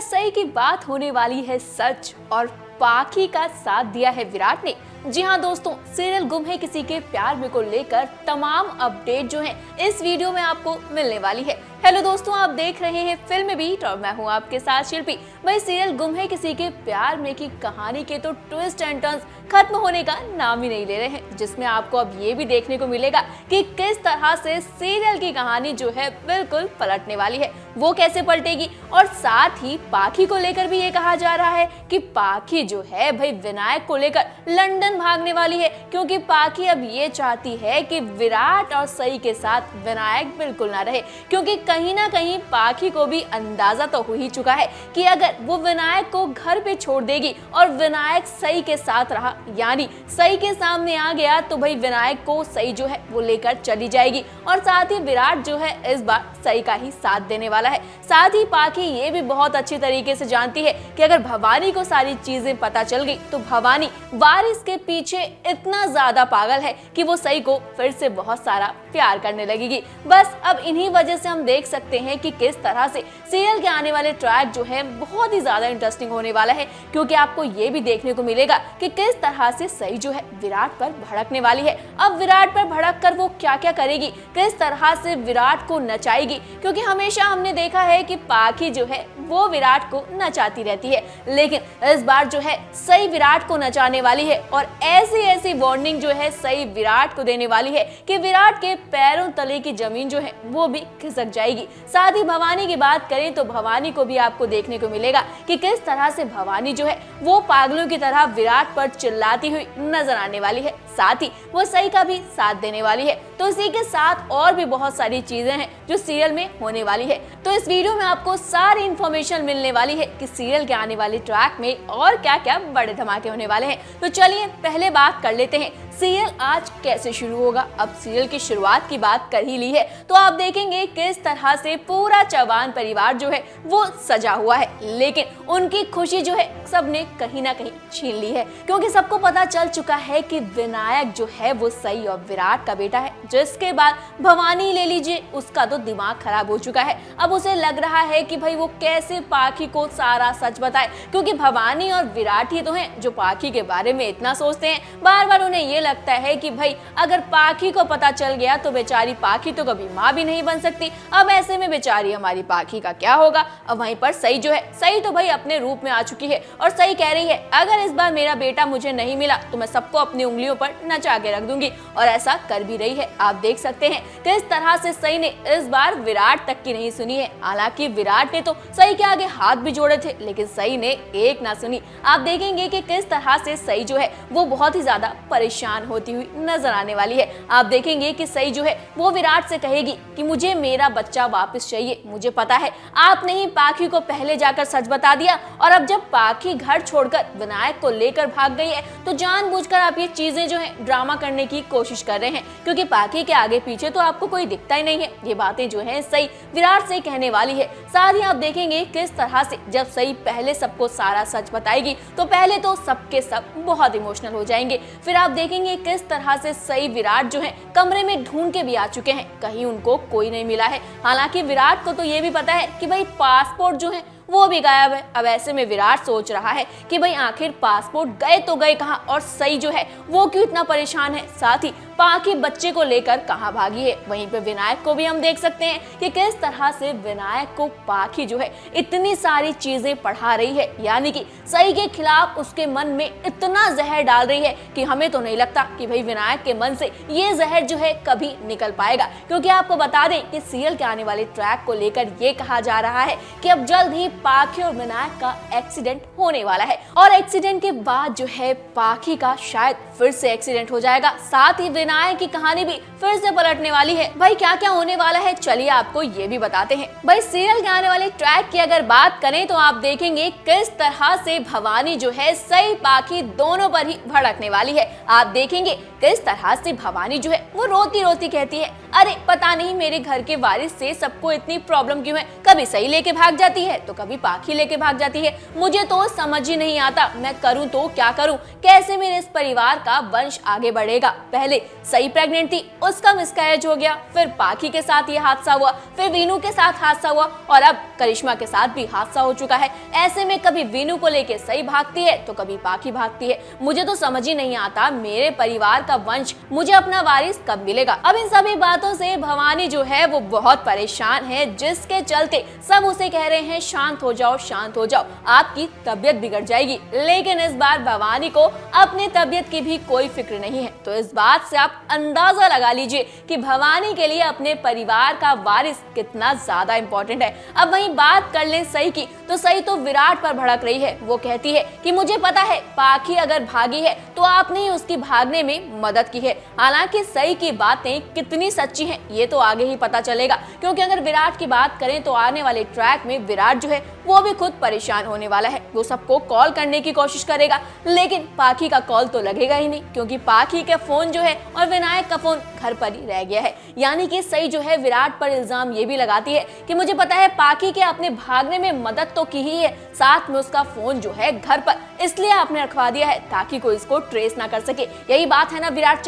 सही की बात होने वाली है सच और पाखी का साथ दिया है विराट ने। जी हाँ दोस्तों, सीरियल गुम है किसी के प्यार में को लेकर तमाम अपडेट जो हैं इस वीडियो में आपको मिलने वाली है। हेलो दोस्तों, आप देख रहे हैं फिल्म बीट और मैं हूँ आपके साथ शिल्पी। वही सीरियल गुम है किसी के प्यार में की कहानी के तो ट्विस्ट एंड टर्न्स खत्म होने का नाम ही नहीं ले रहे हैं, जिसमें आपको अब ये भी देखने को मिलेगा कि किस तरह से सीरियल की कहानी जो है बिल्कुल पलटने वाली है। वो कैसे पलटेगी, और साथ ही पाखी को लेकर भी ये कहा जा रहा है कि पाखी जो है भाई विनायक को लेकर लंदन भागने वाली है, क्योंकि पाखी अब ये चाहती है कि विराट और सई के साथ विनायक बिल्कुल ना रहे, क्योंकि कहीं ना कहीं पाखी को भी अंदाजा तो हो ही चुका है कि अगर वो विनायक को घर पे छोड़ देगी और विनायक सई के साथ रहा, यानी सई के सामने आ गया, तो भाई विनायक को सई जो है वो लेकर चली जाएगी और साथ ही विराट जो है इस बार सई का ही साथ देने वाला है। साथ ही पाखी ये भी बहुत अच्छी तरीके से जानती है कि अगर भवानी को सारी चीजें पता चल गई तो भवानी वारिस के पीछे इतना ज्यादा पागल है कि वो सई को फिर से बहुत सारा प्यार करने लगेगी। बस अब इन्हीं वजह से हम देख सकते हैं कि किस तरह से सीरियल के आने वाले ट्रैक जो है बहुत ही ज्यादा इंटरेस्टिंग होने वाला है, क्योंकि आपको ये भी देखने को मिलेगा कि किस तरह से सई जो है विराट पर भड़कने वाली है। अब विराट पर भड़क कर वो क्या क्या करेगी, किस तरह से विराट को नचाएगी, क्योंकि हमेशा हमने देखा है कि पाखी जो है वो विराट को नचाती रहती है, लेकिन इस बार जो है सई विराट को नचाने वाली है और ऐसी ऐसी वार्निंग जो है सई विराट को देने वाली है कि विराट के पैरों तले की जमीन जो है वो भी खिसक जाएगी। साथ ही भवानी की बात करें तो भवानी को भी आपको देखने को मिलेगा कि किस तरह से भवानी जो है वो पागलों की तरह विराट पर चिल्लाती हुई नजर आने वाली है। साथ ही वो सई का भी साथ देने वाली है। तो इसी के साथ और भी बहुत सारी चीजें हैं जो सीरियल में होने वाली है। तो इस वीडियो में आपको सारी इंफॉर्मेशन मिलने वाली है कि सीरियल के आने वाले ट्रैक में और क्या क्या बड़े धमाके होने वाले हैं। तो चलिए पहले बात कर लेते हैं सीरियल आज कैसे शुरू होगा। अब सीरियल की शुरुआत की बात कर ही ली है तो आप देखेंगे किस तरह से पूरा चौहान परिवार जो है वो सजा हुआ है, लेकिन उनकी खुशी जो है सबने कहीं ना कहीं छीन ली है, क्योंकि सबको पता चल चुका है कि विनायक जो है वो सई और विराट का बेटा है। जिसके बाद भवानी ले लीजिए, उसका तो दिमाग खराब हो चुका है। अब उसे लग रहा है कि भाई वो कैसे पाखी को सारा सच बताए, क्योंकि भवानी और विराट ही तो हैं जो पाखी के बारे में इतना सोचते हैं। बार बार उन्हें ये लगता है कि भाई अगर पाखी को पता चल गया तो बेचारी पाखी तो कभी माँ भी नहीं बन सकती। अब ऐसे में बेचारी हमारी पाखी का क्या होगा। अब वहीं पर सई जो है, सई तो भाई अपने रूप में आ चुकी है और सई कह रही है अगर इस बार मेरा बेटा मुझे नहीं मिला तो मैं सबको अपनी उंगलियों पर नचा के रख दूंगी, और ऐसा कर भी रही है। आप देख सकते हैं किस तरह से सई ने इस बार विराट तक की नहीं सुनी है। हालांकि विराट ने तो सई के आगे हाथ भी जोड़े थे, लेकिन सई ने एक ना सुनी। आप देखेंगे कि किस तरह से सई जो है वो बहुत ही ज्यादा परेशान होती हुई नजर आने वाली है। आप देखेंगे कि सई जो है वो विराट से कहेगी कि मुझे मेरा बच्चा वापस चाहिए। मुझे पता है आपने ही पाखी को पहले जाकर सच बता दिया, और अब जब पाखी घर छोड़कर विनायक को लेकर भाग गई है तो जानबूझकर आप ये चीजें जो है ड्रामा करने की कोशिश कर रहे हैं, क्योंकि पाखी के आगे पीछे तो आपको कोई दिखता ही नहीं है। ये बातें जो है सई विराट से कहने वाली है। साथ ही आप देखेंगे किस तरह से जब सई पहले सबको सारा सच बताएगी तो पहले तो सबके सब बहुत इमोशनल हो जाएंगे। फिर आप देखेंगे किस तरह से सई विराट जो है कमरे में ढूंढ के भी आ चुके हैं, कहीं उनको कोई नहीं मिला है। हालांकि विराट को तो ये भी पता है कि भाई पासपोर्ट जो है वो भी गायब है। अब ऐसे में विराट सोच रहा है कि भाई आखिर पासपोर्ट गए तो गए कहाँ, और सई जो है वो क्यों इतना परेशान है। साथ ही पाखी बच्चे को लेकर कहाँ भागी है। वहीं पे विनायक को भी हम देख सकते हैं कि किस तरह से विनायक को पाखी जो है इतनी सारी चीजें पढ़ा रही है, यानी कि सई के खिलाफ उसके मन में इतना जहर डाल रही है कि हमें तो नहीं लगता कि भाई विनायक के मन से ये जहर जो है कभी निकल पाएगा। क्योंकि आपको बता दें कि सीरियल के आने वाले ट्रैक को लेकर ये कहा जा रहा है कि अब जल्द ही पाखी और विनायक का एक्सीडेंट होने वाला है, और एक्सीडेंट के बाद जो है पाखी का शायद फिर से एक्सीडेंट हो जाएगा। साथ ही विनायक की कहानी भी फिर से पलटने वाली है। भाई क्या क्या होने वाला है चलिए आपको ये भी बताते हैं। भाई सीरियल के आने वाले ट्रैक की अगर बात करें तो आप देखेंगे किस तरह से भवानी जो है सई पाखी दोनों पर ही भड़कने वाली है। आप देखेंगे किस तरह से भवानी जो है वो रोती रोती कहती है अरे पता नहीं मेरे घर के वारिस से सबको इतनी प्रॉब्लम क्यों है, कभी सही लेके भाग जाती है तो कभी पाखी लेके भाग जाती है, मुझे तो समझ ही नहीं आता, मैं करूं तो क्या करूं, कैसे मेरे इस परिवार का वंश आगे बढ़ेगा। पहले सही प्रेग्नेंट थी, उसका मिसकैरेज हो गया, फिर पाखी के साथ ये हादसा हुआ, फिर वीनू के साथ हादसा हुआ और अब करिश्मा के साथ भी हादसा हो चुका है। ऐसे में कभी वीनू को लेके सही भागती है तो कभी पाखी भागती है, मुझे तो समझ ही नहीं आता मेरे परिवार का वंश, मुझे अपना वारिस कब मिलेगा। अब इन सभी बातों से भवानी जो है वो बहुत परेशान है, जिसके चलते सब उसे कह रहे हैं शांत हो जाओ, शांत हो जाओ, आपकी तबीयत बिगड़ जाएगी। लेकिन इस बार भवानी को अपनी तबीयत की भी कोई फिक्र नहीं है। तो इस बात से आप अंदाजा लगा लीजिए कि भवानी के लिए अपने परिवार का वारिस कितना ज्यादा इंपॉर्टेंट है। अब वहीं बात कर लें सही की, तो सही तो विराट पर भड़क रही है। वो कहती है कि मुझे पता है पाखी अगर भागी है तो आपने ही उसकी भागने में मदद की है। हालांकि सही की बातें कितनी सच्ची हैं ये तो आगे ही पता चलेगा, क्योंकि अगर विराट की बात करें तो आने वाले ट्रैक में विराट जो है वो भी खुद परेशान होने वाला है। वो सबको कॉल करने की कोशिश करेगा, लेकिन पाखी का कॉल तो लगेगा ही नहीं, क्योंकि पाखी का फोन जो है और विनायक का फोन घर पर ही रह गया है। यानी कि सही जो है विराट पर इल्जाम ये भी लगाती है कि मुझे पता है पाखी के अपने भागने में मदद तो की ही है, साथ में उसका फोन जो है घर पर, इसलिए आपने रखवा दिया है ताकि कोई इसको ट्रेस ना कर सके। यही बात है ना विराट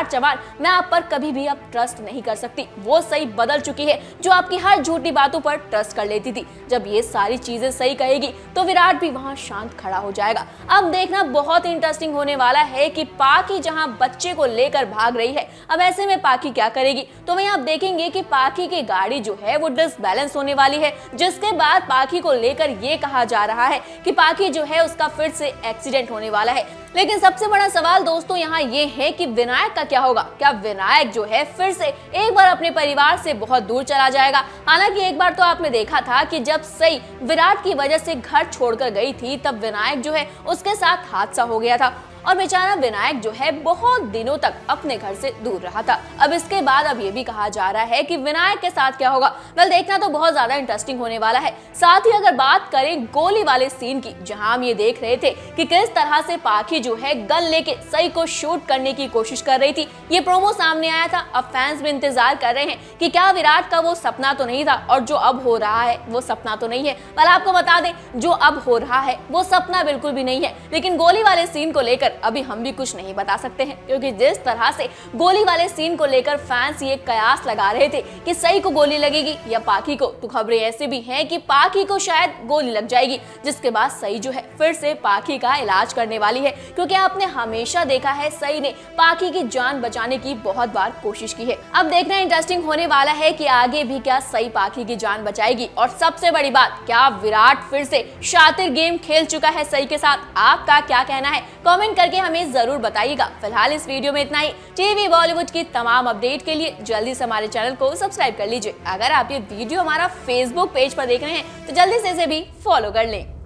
चौहान, मैं आप पर कभी भी अब ट्रस्ट नहीं कर सकती। वो सही बदल चुकी है जो आपकी हर झूठी बातों पर ट्रस्ट कर लेती थी। जब ये सारी चीजें सही कहेगी तो विराट भी वहां शांत खड़ा हो जाएगा। अब देखना बहुत इंटरेस्टिंग होने वाला है कि पाखी जहां बच्चे को लेकर भाग रही है, अब ऐसे में पाखी क्या करेगी। तो वहीं आप देखेंगे कि पाखी की गाड़ी जो है वो डिसबैलेंस होने वाली है, जिसके बाद पाखी को लेकर ये कहा जा रहा है कि पाखी जो है उसका फिर से एक्सीडेंट होने वाला है। लेकिन सबसे बड़ा सवाल दोस्तों यहाँ ये है कि विनायक का क्या होगा। क्या विनायक जो है फिर से एक बार अपने परिवार से बहुत दूर चला जाएगा। हालांकि एक बार तो आपने देखा था कि जब सही विराट की वजह से घर छोड़कर गई थी, तब विनायक जो है उसके साथ हादसा हो गया था और बेचारा विनायक जो है बहुत दिनों तक अपने घर से दूर रहा था। अब इसके बाद अब ये भी कहा जा रहा है कि विनायक के साथ क्या होगा। वेल देखना तो बहुत ज्यादा इंटरेस्टिंग होने वाला है। साथ ही अगर बात करें गोली वाले सीन की, जहां हम ये देख रहे थे कि किस तरह से पाखी जो है गन लेके सही को शूट करने की कोशिश कर रही थी, ये प्रोमो सामने आया था। अब फैंस भी इंतजार कर रहे हैं कि क्या विराट का वो सपना तो नहीं था और जो अब हो रहा है वो सपना तो नहीं है। पर आपको बता दें जो अब हो रहा है वो सपना बिल्कुल भी नहीं है। लेकिन गोली वाले सीन को लेकर अभी हम भी कुछ नहीं बता सकते हैं, क्योंकि जिस तरह से गोली वाले सीन को लेकर फैंस ये कयास लगा रहे थे कि सही को गोली लगेगी या पाखी को, तो खबरें ऐसे भी हैं कि पाखी को शायद गोली लग जाएगी, जिसके बाद सही जो है फिर से पाखी का इलाज करने वाली है। क्योंकि आपने हमेशा देखा है सही ने पाखी की जान बचाने की बहुत बार कोशिश की है। अब देखना इंटरेस्टिंग होने वाला है कि आगे भी क्या सही पाखी की जान बचाएगी। और सबसे बड़ी बात, क्या विराट फिर से शातिर गेम खेल चुका है सही के साथ? आपका क्या कहना है कमेंट करके हमें जरूर बताइएगा। फिलहाल इस वीडियो में इतना ही। टीवी बॉलीवुड की तमाम अपडेट के लिए जल्दी से हमारे चैनल को सब्सक्राइब कर लीजिए। अगर आप ये वीडियो हमारा फेसबुक पेज पर देख रहे हैं तो जल्दी से इसे भी फॉलो कर लें।